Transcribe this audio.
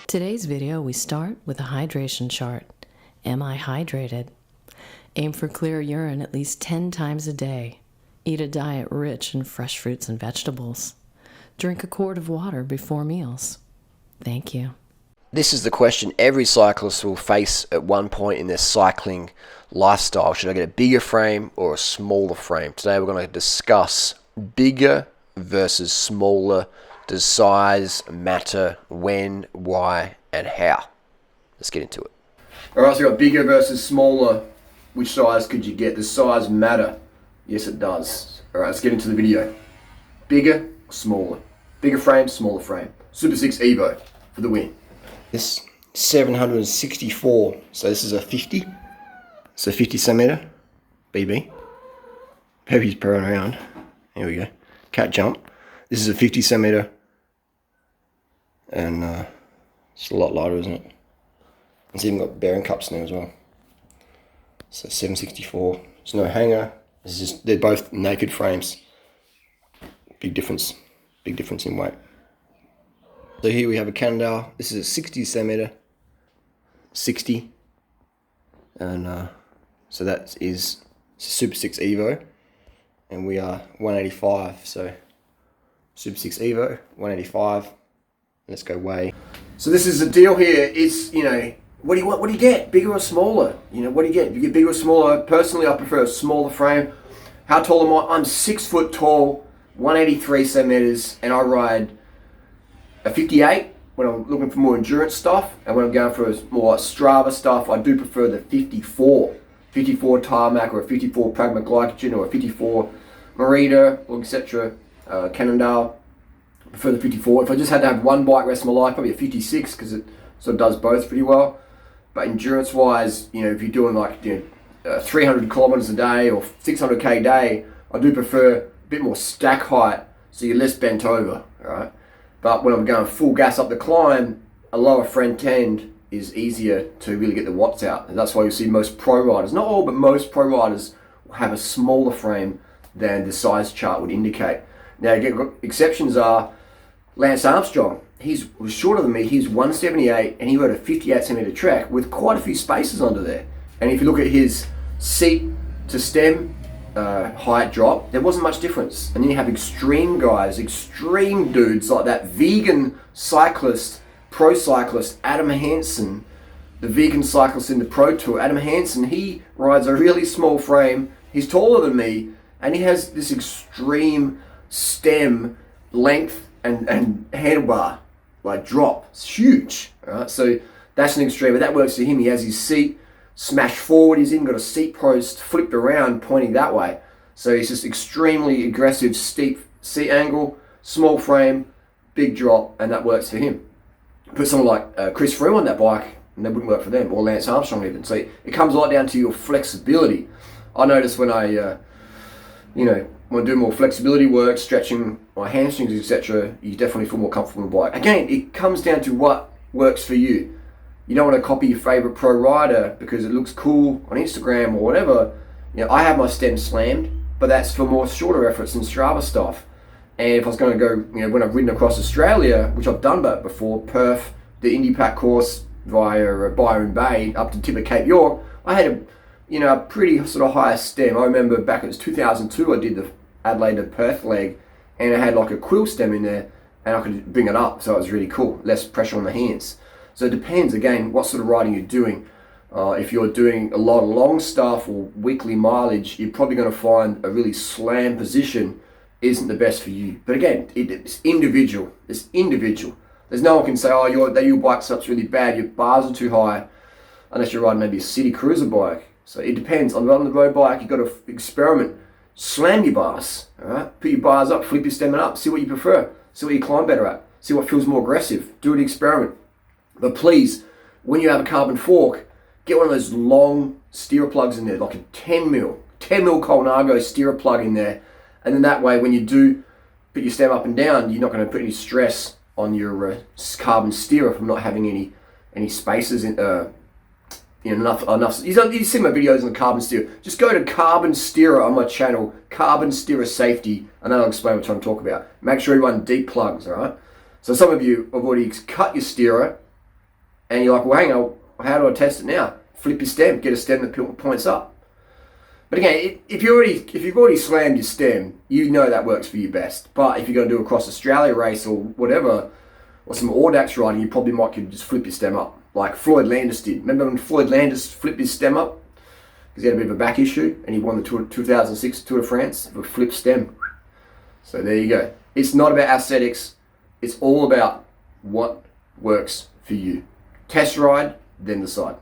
Today's video, we start with a hydration chart. Am I hydrated? Aim for clear urine at least 10 times a day. Eat a diet rich in fresh fruits and vegetables. Drink a quart of water before meals. Thank you. This is the question every cyclist will face at one point in their cycling lifestyle. Should I get a bigger frame or a smaller frame? Today we're going to discuss bigger versus smaller. Does size matter? When, why, and how? Let's get into it. Alright, so we've got bigger versus smaller. Which size could you get? Does size matter? Yes, it does. Alright, let's get into the video. Bigger or smaller? Bigger frame, smaller frame. Super 6 Evo for the win. This 764, so this is a 50. So 50 centimeter BB. Peppy's purring around. Here we go. Cat jump. This is a 50 centimeter. And it's a lot lighter, isn't it? It's even got bearing cups now as well. So 764. There's no hanger. It's just, they're both naked frames. Big difference in weight. So here we have a Cannondale. This is a 60 centimeter. 60. And so that is Super 6 Evo. And we are 185. So Super 6 Evo, 185. Let's go weigh. So this is the deal here. It's, what do you want? What do you get? Bigger or smaller? What do you get? Do you get bigger or smaller? Personally, I prefer a smaller frame. How tall am I? I'm 6 foot tall, 183 centimeters, and I ride a 58 when I'm looking for more endurance stuff, and when I'm going for more like Strava stuff, I do prefer the 54 tarmac, or a 54 Pragma Glycogen, or a 54 Merida, or etc. Cannondale. I prefer the 54. If I just had to have one bike rest of my life, probably a 56, because it sort of does both pretty well. But endurance wise, if you're doing like 300 kilometers a day or 600k a day, I do prefer a bit more stack height, so you're less bent over, alright? But when I'm going full gas up the climb, a lower front end is easier to really get the watts out. And that's why you see most pro riders, not all, but most pro riders have a smaller frame than the size chart would indicate. Now, exceptions are Lance Armstrong. He was shorter than me. He's 178, and he rode a 58 centimeter track with quite a few spaces under there. And if you look at his seat to stem height drop, there wasn't much difference. And then you have extreme guys, extreme dudes like that vegan cyclist, pro cyclist, Adam Hansen, the vegan cyclist in the Pro Tour. Adam Hansen, he rides a really small frame. He's taller than me, and he has this extreme stem length and handlebar like drop. It's huge. Right? So that's an extreme, but that works for him. He has his seat smashed forward. He's even got a seat post flipped around pointing that way. So he's just extremely aggressive, steep seat angle, small frame, big drop, and that works for him. Put someone like Chris Froome on that bike, and that wouldn't work for them, or Lance Armstrong even. So it comes a lot down to your flexibility. I notice when I, when I do more flexibility work, stretching my hamstrings, etc., you definitely feel more comfortable on the bike. Again, it comes down to what works for you. You don't want to copy your favorite pro rider because it looks cool on Instagram or whatever. I have my stem slammed, but that's for more shorter efforts and Strava stuff. And if I was going to go, when I've ridden across Australia, which I've done that before, Perth, the Indy Pack course via Byron Bay up to the tip of Cape York, I had a pretty sort of high stem. I remember back, it was 2002, I did the Adelaide to Perth leg, and it had like a quill stem in there, and I could bring it up, so it was really cool. Less pressure on the hands. So it depends, again, what sort of riding you're doing. If you're doing a lot of long stuff or weekly mileage, you're probably going to find a really slam position isn't the best for you. But again, it's individual. It's individual. There's no one can say, your bike setup's really bad, your bars are too high, unless you're riding maybe a city cruiser bike. So it depends. On the road bike, you've got to experiment. Slam your bars, all right? Put your bars up, flip your stem up, see what you prefer, see what you climb better at, see what feels more aggressive. Do an experiment. But please, when you have a carbon fork, get one of those long steerer plugs in there, like a 10 mil Colnago steerer plug in there. And then that way, when you do put your stem up and down, you're not going to put any stress on your carbon steerer from not having any spaces in enough. You've seen my videos on the carbon steerer. Just go to carbon steerer on my channel, carbon steerer safety, and then I'll explain what I'm trying to talk about. Make sure you run deep plugs, all right? So some of you have already cut your steerer, and you're like, well, hang on, how do I test it now? Flip your stem, get a stem that points up. But again, if you've already slammed your stem, you know that works for you best. But if you're going to do a cross Australia race or whatever, or some Audax riding, you probably might just flip your stem up, like Floyd Landis did. Remember when Floyd Landis flipped his stem up? Because he had a bit of a back issue, and he won the 2006 Tour de France with a flip stem. So there you go. It's not about aesthetics. It's all about what works for you. Test ride, then decide.